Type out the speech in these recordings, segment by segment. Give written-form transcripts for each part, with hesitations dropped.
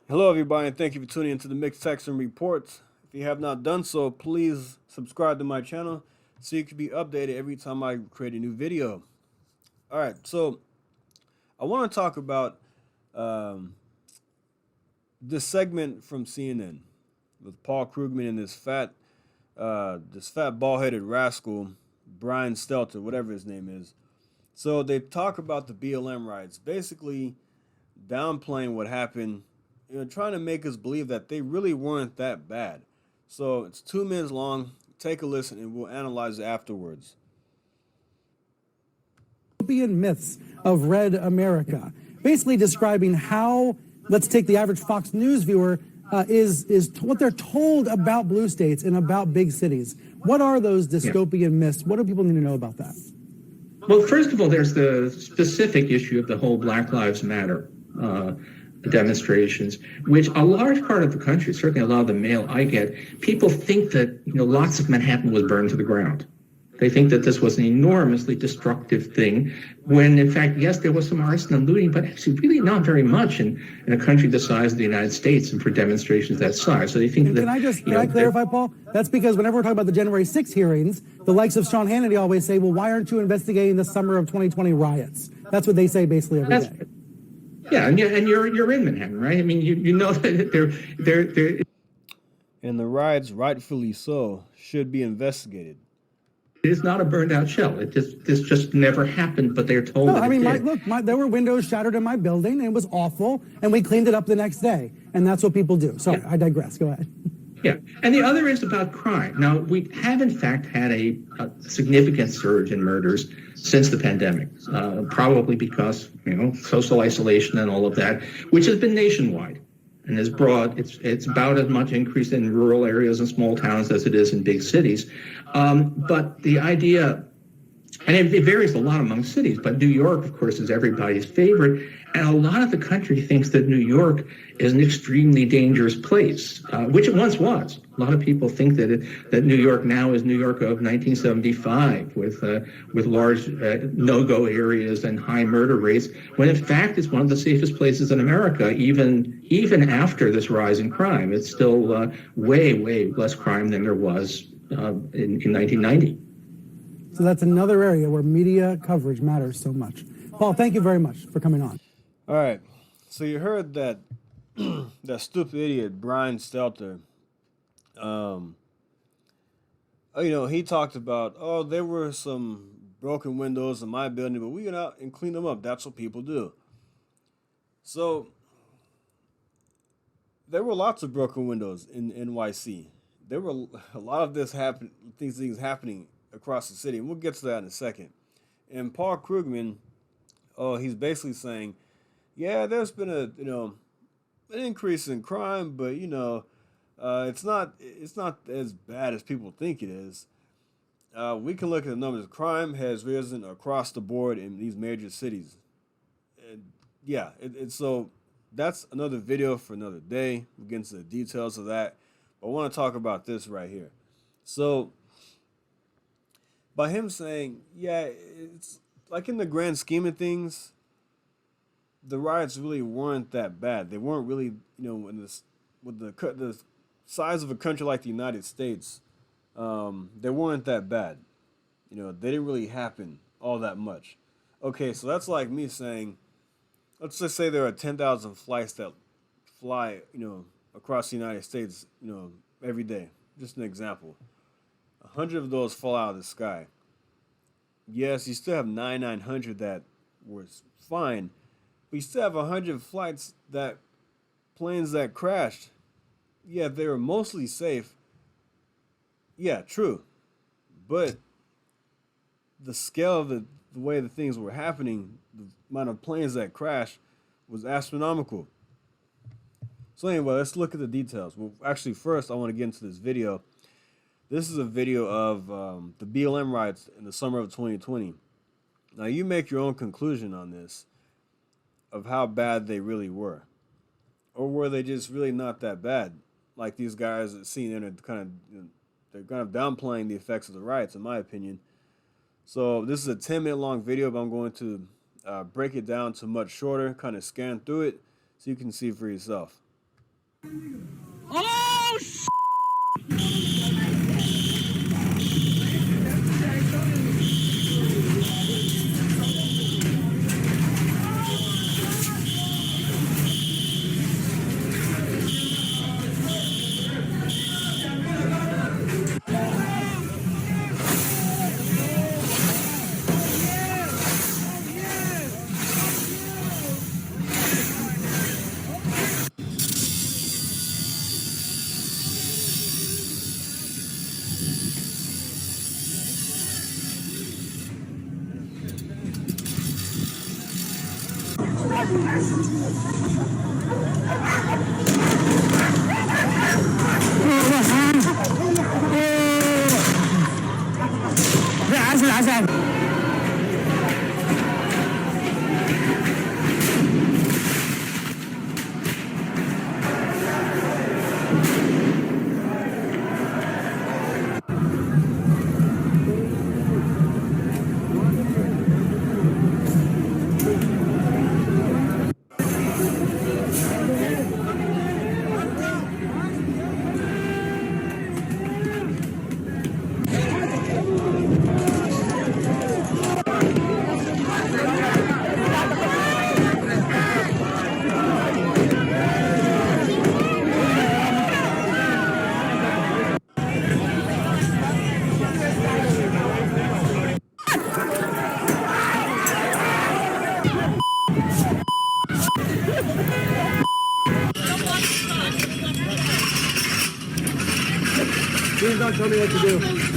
Hello, everybody, and thank you for tuning into the Mixed Texan Reports. If you have not done so, please subscribe to my channel so you can be updated every time I create a new video. All right, so I want to talk about um, this segment from CNN with Paul Krugman and this fat bald-headed rascal, Brian Stelter, whatever his name is. So they talk about the BLM riots, basically downplaying what happened, trying to make us believe that they really weren't that bad. So it's 2 minutes long. Take a listen and we'll analyze it afterwards. Myths of Red America, basically describing how, let's take the average Fox News viewer, is what they're told about blue states and about big cities. What are those dystopian myths? What do people need to know about that? Well, first of all, there's the specific issue of the whole Black Lives Matter demonstrations, which a large part of the country, certainly a lot of the mail I get, people think that lots of Manhattan was burned to the ground. They think that this was an enormously destructive thing, when in fact, yes, there was some arson and looting, but actually really not very much in a country the size of the United States and for demonstrations that size. So they think that. Can I clarify, Paul? That's because whenever we're talking about the January 6th hearings, the likes of Sean Hannity always say, well, why aren't you investigating the summer of 2020 riots? That's what they say basically every day. Yeah, and you're in Manhattan, right? I mean, you know that they're. And the riots, rightfully so, should be investigated. It is not a burned out shell. This just never happened, but they're told. No, that I mean, it there were windows shattered in my building, and it was awful, and we cleaned it up the next day, and that's what people do. Sorry, yeah. I digress. Go ahead. Yeah, and the other is about crime. Now, we have in fact had a significant surge in murders since the pandemic, probably because social isolation and all of that, which has been nationwide and is broad. It's about as much increase in rural areas and small towns as it is in big cities. But the idea, and it varies a lot among cities, but New York, of course, is everybody's favorite. And a lot of the country thinks that New York is an extremely dangerous place, which it once was. A lot of people think that New York now is New York of 1975 with large no-go areas and high murder rates, when in fact it's one of the safest places in America, even after this rise in crime. It's still way, way less crime than there was in 1990. So that's another area where media coverage matters so much. Paul, thank you very much for coming on. All right. So you heard that that stupid idiot, Brian Stelter, he talked about, there were some broken windows in my building, but we went out and cleaned them up. That's what people do. So there were lots of broken windows in NYC. There were a lot of things happening across the city, and we'll get to that in a second. And Paul Krugman, he's basically saying, yeah, there's been an increase in crime, but it's not as bad as people think it is. We can look at the numbers. Crime has risen across the board in these major cities. So that's another video for another day. We'll get into the details of that. But I want to talk about this right here. So by him saying, yeah, it's like in the grand scheme of things, the riots really weren't that bad. They weren't really, with the size of a country like the United States, they weren't that bad. They didn't really happen all that much. Okay, so that's like me saying, let's just say there are 10,000 flights that fly, across the United States, every day. Just an example. 100 of those fall out of the sky. Yes, you still have 9,900 that were fine, but you still have 100 planes that crashed. Yeah, they were mostly safe. Yeah, true. But the scale of the way the things were happening, the amount of planes that crashed was astronomical. So anyway, let's look at the details. Well, actually, first I want to get into this video. This is a video of the BLM riots in the summer of 2020. Now, you make your own conclusion on this, of how bad they really were. Or were they just really not that bad? Like these guys at CNN are they're kind of downplaying the effects of the riots, in my opinion. So this is a 10-minute long video, but I'm going to break it down to much shorter, kind of scan through it so you can see for yourself. Oh, Please don't tell me what to do.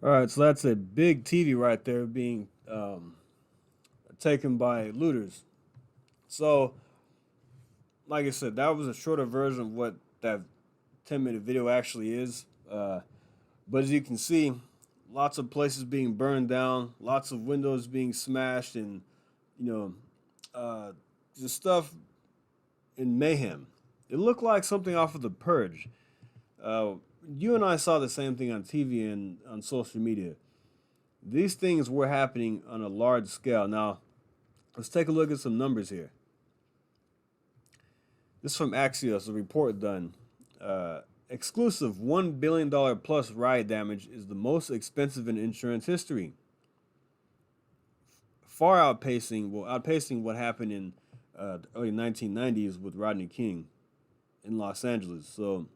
All right, so that's a big TV right there being taken by looters. So, like I said, that was a shorter version of what that 10-minute video actually is. But as you can see, lots of places being burned down, lots of windows being smashed, and you know, just stuff in mayhem. It looked like something off of The Purge. You and I saw the same thing on TV and on social media. These things were happening on a large scale. Now, let's take a look at some numbers here. This is from Axios, a report done. Exclusive $1 billion plus riot damage is the most expensive in insurance history. Far outpacing what happened in the early 1990s with Rodney King in Los Angeles. So,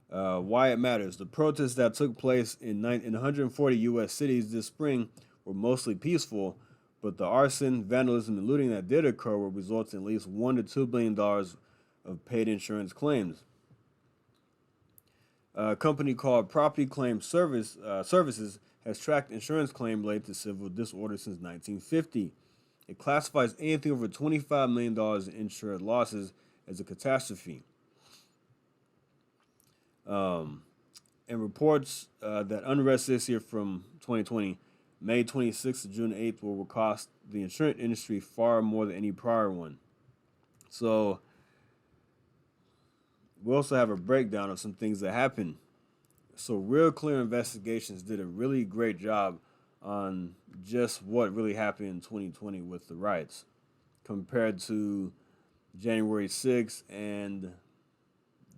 why it matters. The protests that took place in 140 U.S. cities this spring were mostly peaceful, but the arson, vandalism, and looting that did occur will result in at least $1 to $2 billion of paid insurance claims. A company called Property Claim Services has tracked insurance claims related to civil disorder since 1950. It classifies anything over $25 million in insured losses as a catastrophe. And reports that unrest this year from 2020, May 26th to June 8th, will cost the insurance industry far more than any prior one. So we also have a breakdown of some things that happened. So Real Clear Investigations did a really great job on just what really happened in 2020 with the riots compared to January 6th and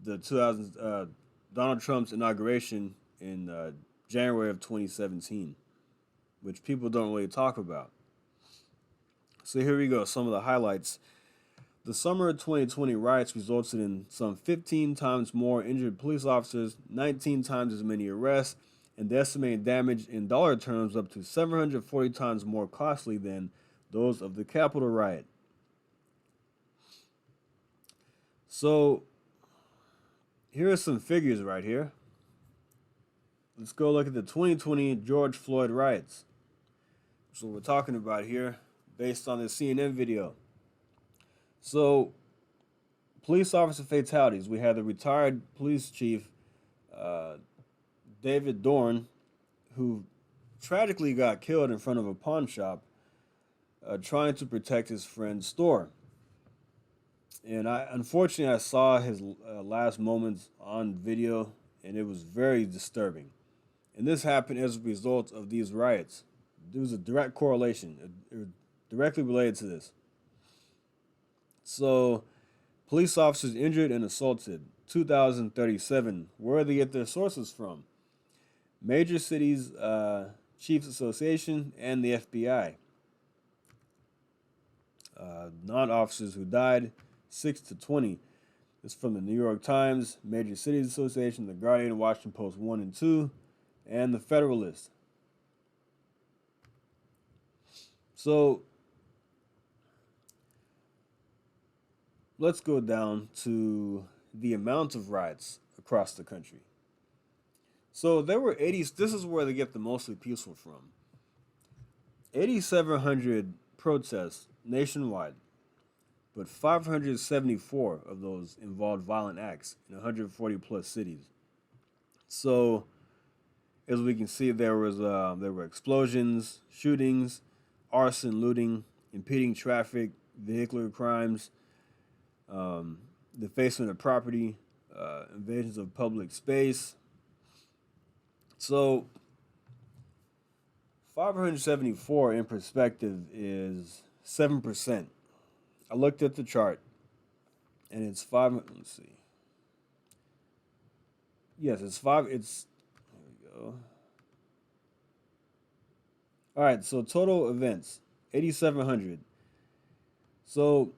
the Donald Trump's inauguration in January of 2017, which people don't really talk about. So here we go, some of the highlights. The summer of 2020 riots resulted in some 15 times more injured police officers, 19 times as many arrests, and the estimated damage in dollar terms up to 740 times more costly than those of the Capitol riot. So here are some figures right here. Let's go look at the 2020 George Floyd riots. So we're talking about here based on the CNN video. So police officer fatalities. We had the retired police chief, David Dorn, who tragically got killed in front of a pawn shop trying to protect his friend's store. And unfortunately, I saw his last moments on video, and it was very disturbing. And this happened as a result of these riots. There was a direct correlation, directly related to this. So, police officers injured and assaulted, 2,037. Where do they get their sources from? Major Cities Chiefs Association and the FBI. Non-officers who died, 6 to 20. This is from the New York Times, Major Cities Association, The Guardian, Washington Post 1 and 2, and The Federalist. So let's go down to the amount of riots across the country. So there were 80, this is where they get the mostly peaceful from. 8,700 protests nationwide, but 574 of those involved violent acts in 140 plus cities. So as we can see, there were explosions, shootings, arson, looting, impeding traffic, vehicular crimes, defacement of property, invasions of public space. So 574 in perspective is 7%. I looked at the chart, and it's 5. Let's see. Yes, it's 5. It's, there we go. All right, so total events, 8,700. So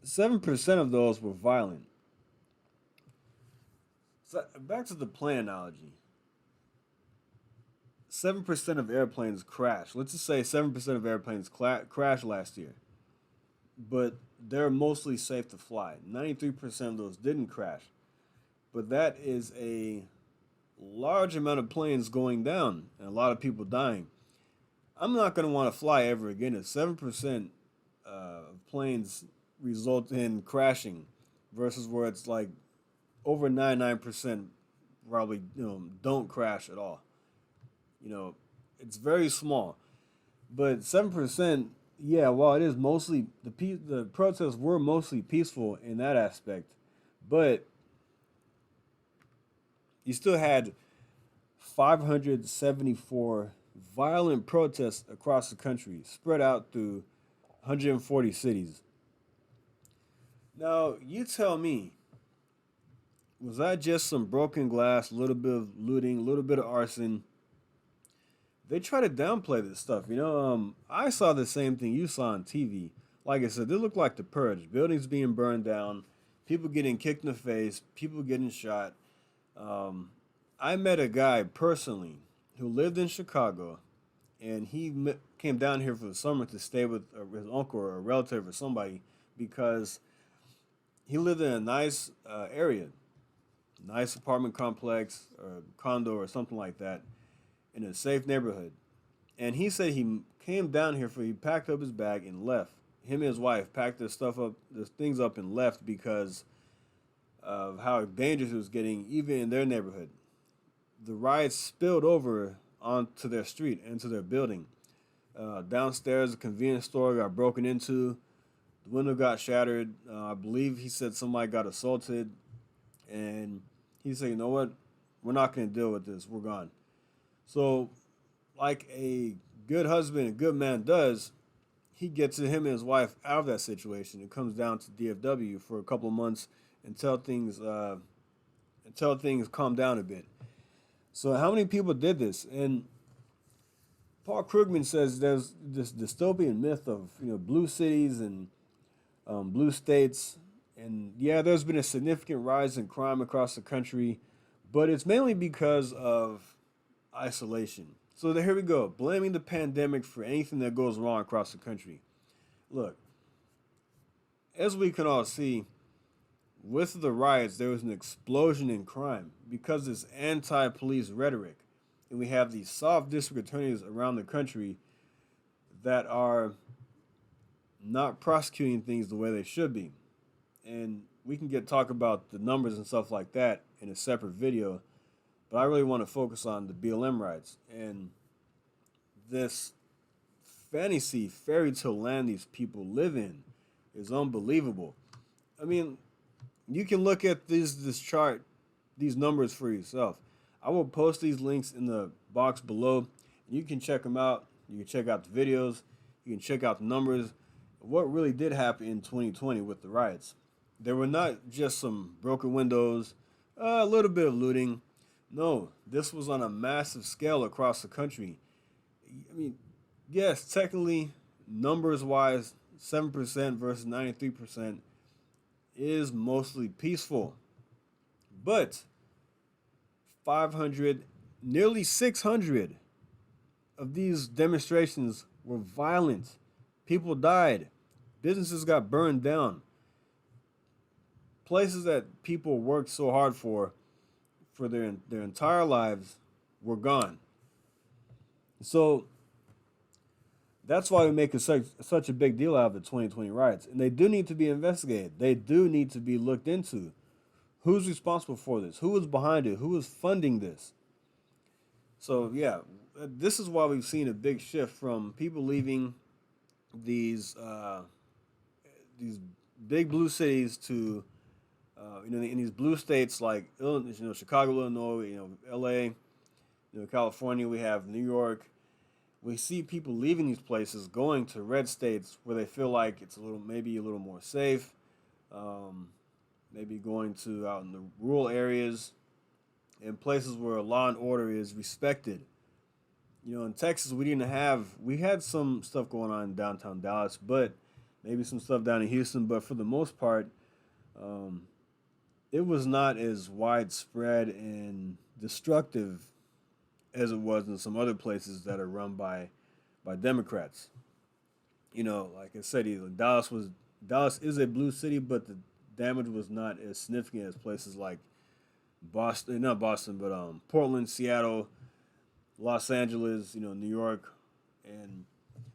7% of those were violent. So back to the plane analogy. 7% of airplanes crash. Let's just say 7% of airplanes crashed last year. But they're mostly safe to fly. 93% of those didn't crash. But that is a large amount of planes going down and a lot of people dying. I'm not going to want to fly ever again if 7% of planes result in crashing versus where it's like over 99% probably don't crash at all. It's very small. But 7%, yeah, while it is mostly, the protests were mostly peaceful in that aspect, but you still had 574 violent protests across the country, spread out through 140 cities. Now, you tell me, was that just some broken glass, a little bit of looting, a little bit of arson? They try to downplay this stuff, I saw the same thing you saw on TV. Like I said, they look like the purge. Buildings being burned down, people getting kicked in the face, people getting shot. I met a guy personally who lived in Chicago, and came down here for the summer to stay with his uncle or a relative or somebody because he lived in a nice area, nice apartment complex or condo or something like that, in a safe neighborhood. And he said he came down here he packed up his bag and left. Him and his wife packed their things up and left because of how dangerous it was getting, even in their neighborhood. The riots spilled over onto their street, into their building. Downstairs, a convenience store got broken into. The window got shattered. I believe he said somebody got assaulted. And he said, you know what? We're not going to deal with this. We're gone. So, like a good husband, a good man does, he gets him and his wife out of that situation. It comes down to DFW for a couple of months until things calm down a bit. So how many people did this? And Paul Krugman says there's this dystopian myth of blue cities and blue states, and yeah, there's been a significant rise in crime across the country, but it's mainly because of isolation. So here we go, blaming the pandemic for anything that goes wrong across the country. Look, as we can all see, with the riots, there was an explosion in crime because of this anti-police rhetoric. And we have these soft district attorneys around the country that are not prosecuting things the way they should be. And we can talk about the numbers and stuff like that in a separate video, but I really want to focus on the BLM riots. And this fantasy fairy tale land these people live in is unbelievable. I mean, you can look at this chart, these numbers for yourself. I will post these links in the box below. You can check them out. You can check out the videos. You can check out the numbers. What really did happen in 2020 with the riots. There were not just some broken windows, a little bit of looting. No, this was on a massive scale across the country. I mean, yes, technically, numbers-wise, 7% versus 93% is mostly peaceful. But 500, nearly 600 of these demonstrations were violent. People died. Businesses got burned down. Places that people worked so hard for their entire lives were gone. So that's why we make such a big deal out of the 2020 riots. And they do need to be investigated. They do need to be looked into. Who's responsible for this? Who was behind it? Who was funding this? So, yeah, this is why we've seen a big shift from people leaving these big blue cities to, in these blue states like Chicago, Illinois, LA, California. We have New York. We see people leaving these places, going to red states where they feel like it's maybe a little more safe. Maybe going to out in the rural areas and places where law and order is respected. In Texas, we had some stuff going on in downtown Dallas, but maybe some stuff down in Houston. But for the most part, it was not as widespread and destructive as it was in some other places that are run by Democrats. Like I said, Dallas is a blue city, but the damage was not as significant as places like not Boston, but Portland, Seattle, Los Angeles, New York. And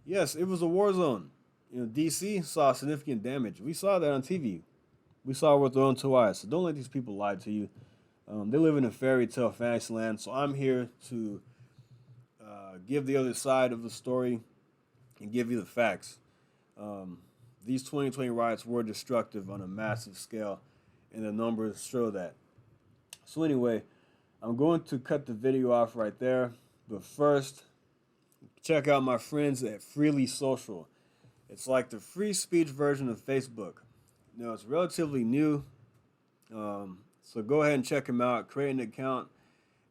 yes, it was a war zone. DC saw significant damage. We saw that on TV. We saw it with our own two eyes. So don't let these people lie to you. They live in a fairy tale fantasy land. So I'm here to give the other side of the story and give you the facts. These 2020 riots were destructive on a massive scale, and the numbers show that. So anyway, I'm going to cut the video off right there. But first, check out my friends at Freely Social. It's like the free speech version of Facebook. It's relatively new. So go ahead and check them out, create an account,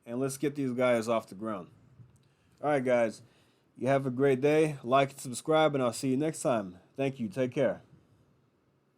and let's get these guys off the ground. All right, guys. You have a great day. Like and subscribe, and I'll see you next time. Thank you. Take care.